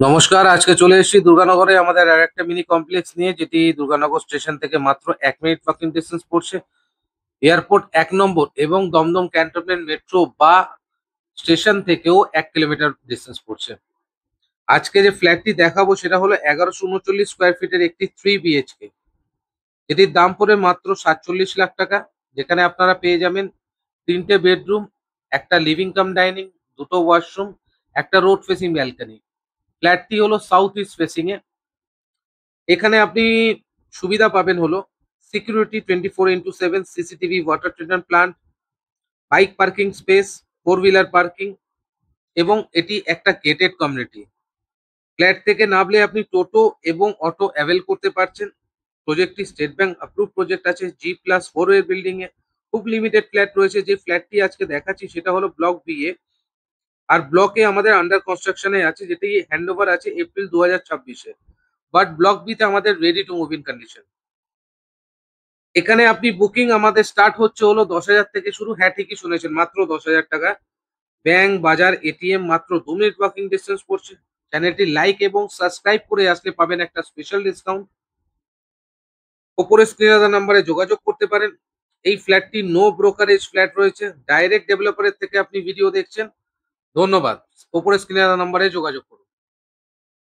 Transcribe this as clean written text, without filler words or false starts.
নমস্কার, আজকে চলে এসেছি দুর্গানগরে আমাদের আরেকটা মিনি কমপ্লেক্স নিয়ে, যেটি দুর্গানগর স্টেশন থেকে মাত্র 1 মিনিট ওয়াকিং ডিস্টেন্স পড়ছে। এয়ারপোর্ট 1 নম্বর এবং দমদম ক্যান্টনমেন্ট মেট্রো বা স্টেশন থেকেও 1 কিলোমিটার ডিস্টেন্স পড়ছে। আজকে যে ফ্ল্যাটটি দেখাবো সেটা হলো 1139 স্কোয়ার ফিটের একটি 3 BHK, যেটির দাম পড়ে মাত্র 47 লাখ টাকা। যেখানে আপনারা পেয়ে যাবেন 3টে বেডরুম, একটা লিভিং কাম ডাইনিং, দুটো ওয়াশরুম, একটা রোড ফেসিং ব্যালকনি। ফ্ল্যাটটি হলো সাউথ ইস্ট ফেসিং এ। এখানে আপনি সুবিধা পাবেন হলো security 24x7, CCTV, water treatment plant, bike parking space, 4 wheeler parking, এবং এটি একটা গেটেড কমিউনিটি। ফ্ল্যাট থেকে নামলে আপনি টোটো এবং অটো অ্যাভেল করতে পারছেন। প্রজেক্টটি স্টেট ব্যাংক অ্যাপ্রুভ প্রজেক্ট আছে, G+4 এর বিল্ডিং এ। খুব লিমিটেড ফ্ল্যাট রয়েছে। যে ফ্ল্যাটটি আজকে দেখাচ্ছি সেটা হলো ব্লক BA, আর ব্লকে আমাদের আন্ডার কনস্ট্রাকশনে আছে, যেটি হ্যান্ডওভার আছে এপ্রিল 2026-এ। বাট ব্লক বিতে আমাদের ready to move in condition. এখানে আপনি বুকিং আমাদের স্টার্ট হচ্ছে হলো 10,000 থেকে শুরু। হ্যাঁ, ঠিকই শুনেছেন, মাত্র 10,000 টাকা। ব্যাংক, বাজার, এটিএম মাত্র 2 মিনিট ওয়াকিং ডিস্টেন্স পড়ছে। চ্যানেলটি লাইক এবং সাবস্ক্রাইব করে আসলে পাবেন একটা স্পেশাল ডিসকাউন্ট। ওপরে স্ক্রিনে দেওয়া নাম্বারে যোগাযোগ করতে পারেন। এই ফ্ল্যাটটি নো ব্রোকারেজ ফ্ল্যাট রয়েছে, ডাইরেক্ট ডেভেলপারের থেকে আপনি ভিডিও দেখছেন। ধন্যবাদ। ওপরে স্ক্রিনে দেওয়া নাম্বারে যোগাযোগ করুন।